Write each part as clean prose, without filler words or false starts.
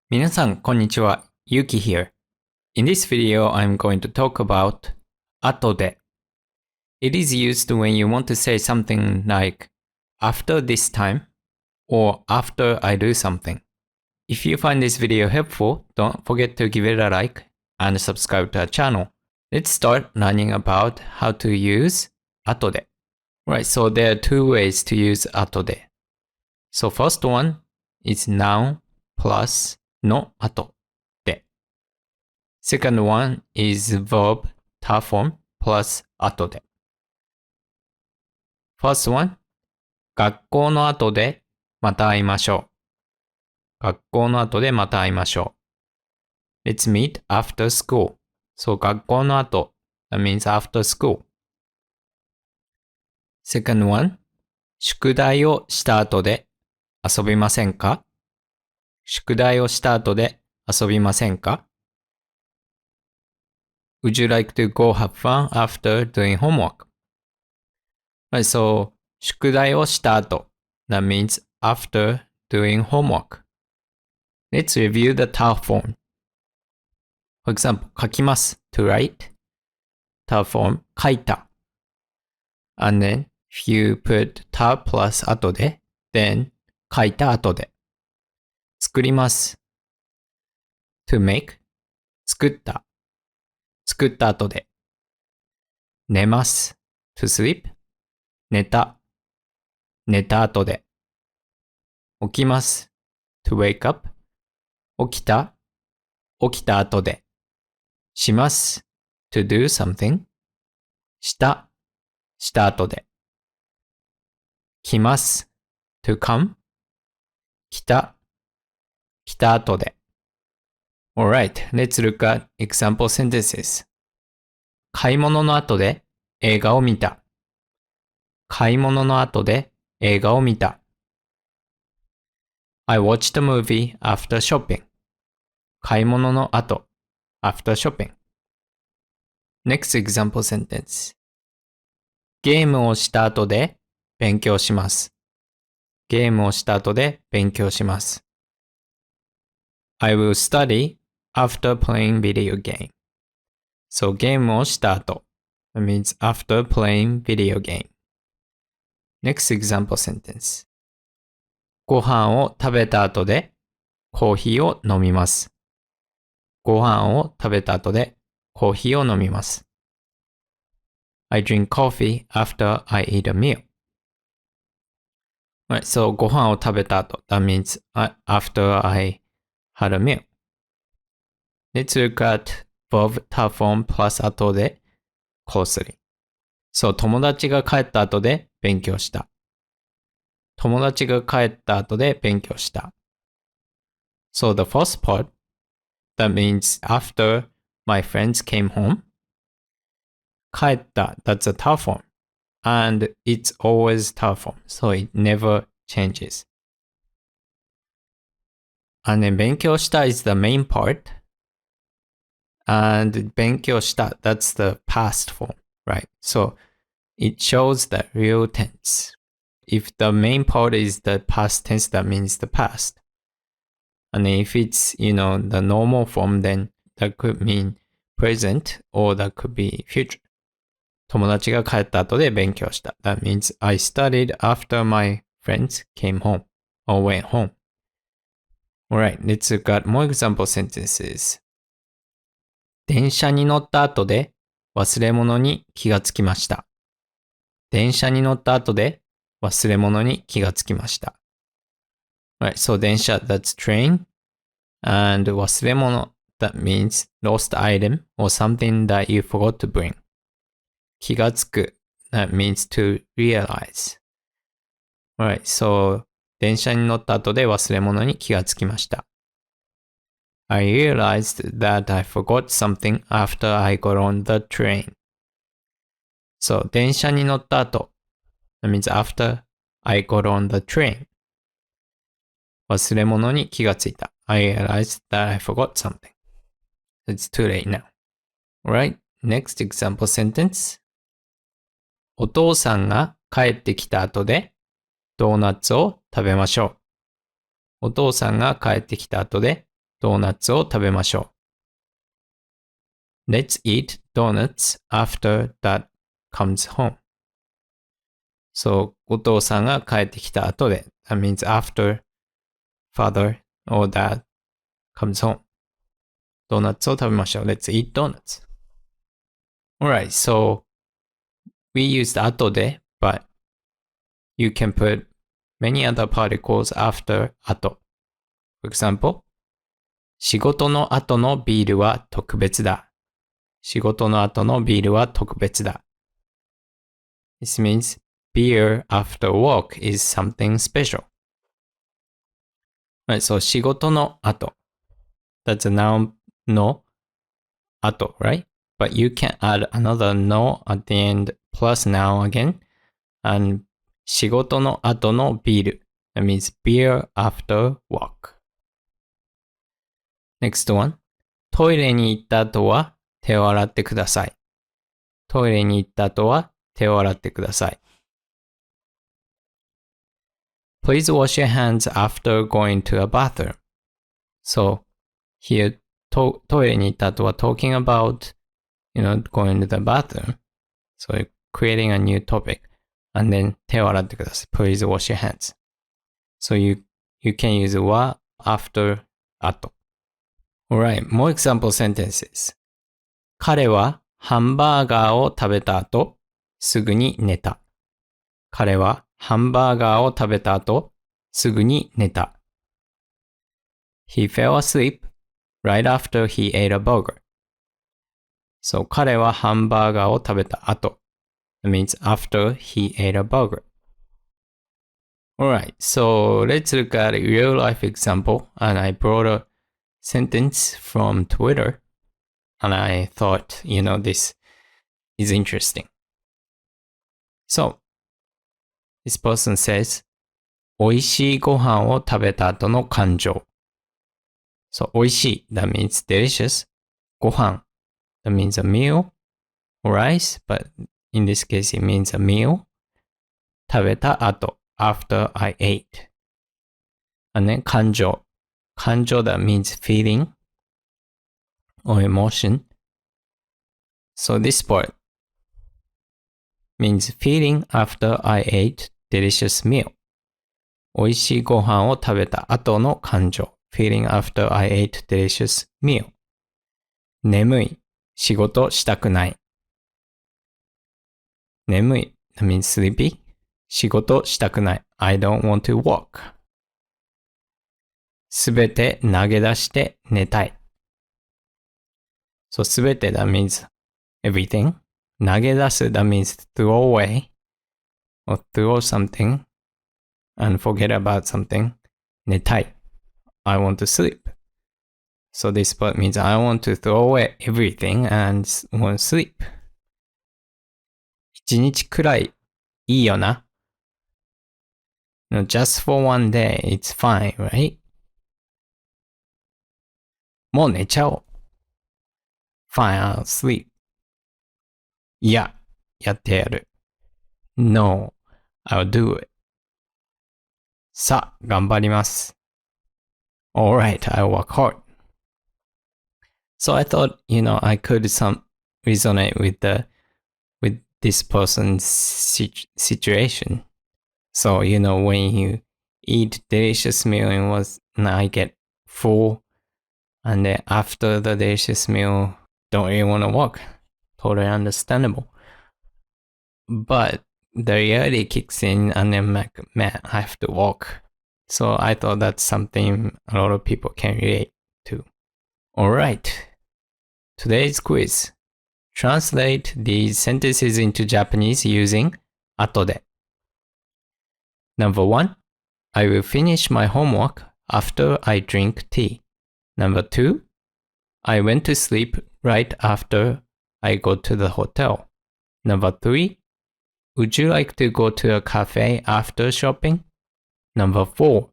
皆さん、こんにちは。Yuki here. In this video, I'm going to talk about 後で. It is used when you want to say something like after this time or after I do something. If you find this video helpful, don't forget to give it a like and subscribe to our channel. Let's start learning about how to use 後で. Right, so there are two ways to use 後で. So first one is noun plus の後で. Second one is verb 他 form plus 後で. First one 学校の後でまた会いましょう。学校の後でまた会いましょう。Let's meet after school. So 学校の後 that means after school. Second one 宿題をした後で遊びませんか？宿題をした後で遊びませんか？ Would you like to go have fun after doing homework? Right, so 宿題をした後 that means after doing homework. Let's review the ta form. For example, 書きます to write. ta form 書いた. And then if you put ta plus 後で then 書いた後で. 作ります to make 作った作った後で寝ます to sleep 寝た寝た後で起きます to wake up 起きた起きた後でします to do something したした後で来ます to come 来た来た後で。Alright, let's look at example sentences. 買い物の後で映画を見た。買い物の後で映画を見た。I watched a movie after shopping. 買い物の後 after shopping. Next example sentence. ゲームをした後で勉強します。ゲームをした後で勉強します。I will study after playing video game. So ゲームをした後 that means after playing video game. Next example sentence. ご飯を食べた後でコーヒーを飲みます。ご飯を食べた後でコーヒーを飲みます。I drink coffee after I eat a meal. Right, so ご飯を食べた後 that means after I had a meal. Let's look at verb 他 form plus 後で closely. So 友達が帰った後で勉強した。友達が帰った後で勉強した。So the first part, that means after my friends came home. 帰った that's a 他 form. And it's always 他 form. So it never changes. And then 勉強した is the main part. And 勉強した that's the past form, right? So it shows the real tense. If the main part is the past tense, that means the past. And if it's, the normal form, then that could mean present or that could be future. 友達が帰った後で勉強した. That means I studied after my friends came home or went home. Alright, let's look at more example sentences. 電車に乗った後で忘れ物に気がつきました。電車に乗った後で忘れ物に気がつきました。Right, so 電車 that's train and 忘れ物 that means lost item or something that you forgot to bring. 気がつく that means to realize. Right, so 電車に乗った後で忘れ物に気がつきました。I realized that I forgot something after I got on the train. So 電車に乗った後 that means after I got on the train. 忘れ物に気がついた。I realized that I forgot something. It's too late now. Alright, next example sentence. お父さんが帰ってきた後でドーナツを食べましょう。お父さんが帰ってきた後でドーナツを食べましょう。Let's eat donuts after Dad comes home. そう、お父さんが帰ってきた後で。That means after father or dad comes home. ドーナツを食べましょう。Let's eat donuts. Alright, so we used 後で but you can put many other particles after 後. For example, 仕事の後のビールは特別だ。仕事の後のビールは特別だ。This means beer after work is something special. Right, so 仕事の後. That's a noun no 後, right? But you can add another no at the end plus noun again. And 仕事の後のビール. That means beer after work. Next one. トイレに行った後は手を洗ってください。トイレに行った後は手を洗ってください。Please wash your hands after going to a bathroom. So, here, トイレに行った後は talking about, going to the bathroom. So, creating a new topic. And then, 手を洗ってください。Please wash your hands. So, you can use は after, 後。Alright, more example sentences. 彼はハンバーガーを食べた後、すぐに寝た。彼はハンバーガーを食べた後、すぐに寝た。He fell asleep right after he ate a burger. So, 彼はハンバーガーを食べた後。That means after he ate a burger. Alright, so let's look at a real life example. And I brought a sentence from Twitter. And I thought, this is interesting. So, this person says, 美味しいご飯を食べた後の感情。So, 美味しい, that means delicious. ご飯, that means a meal or rice, but in this case it means a meal. 食べた後, after I ate. And then 感情. 感情 that means feeling or emotion. So this part means feeling after I ate delicious meal. 美味しいご飯を食べた後の感情。Feeling after I ate delicious meal. 眠い。仕事したくない。眠い。That means sleepy. 仕事したくない。I don't want to work. すべて投げ出して寝たい。So すべて that means everything. 投げ出す that means throw away or throw something and forget about something. 寝たい. I want to sleep. So this part means I want to throw away everything and want to sleep. 一日くらいいいよな. Just for one day, it's fine, right? もう寝ちゃおう. Fine, I'll sleep. いや、やってやる. No, I'll do it. さあ、頑張ります. Alright, I'll work hard. So I thought, I could resonate with this person's situation. So, when you eat delicious meal and I get full, and then after the delicious meal, don't really want to work. Totally understandable. But the reality kicks in and then like, man, I have to work. So I thought that's something a lot of people can relate to. Alright. Today's quiz. Translate these sentences into Japanese using 後で. Number 1. I will finish my homework after I drink tea. Number 2. I went to sleep right after I go to the hotel. Number 3. Would you like to go to a cafe after shopping? Number 4.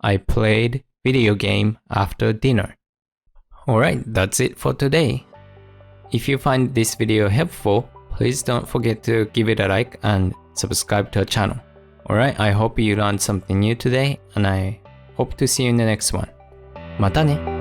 I played video game after dinner. Alright, that's it for today. If you find this video helpful, please don't forget to give it a like and subscribe to our channel. Alright, I hope you learned something new today and I hope to see you in the next one. またね!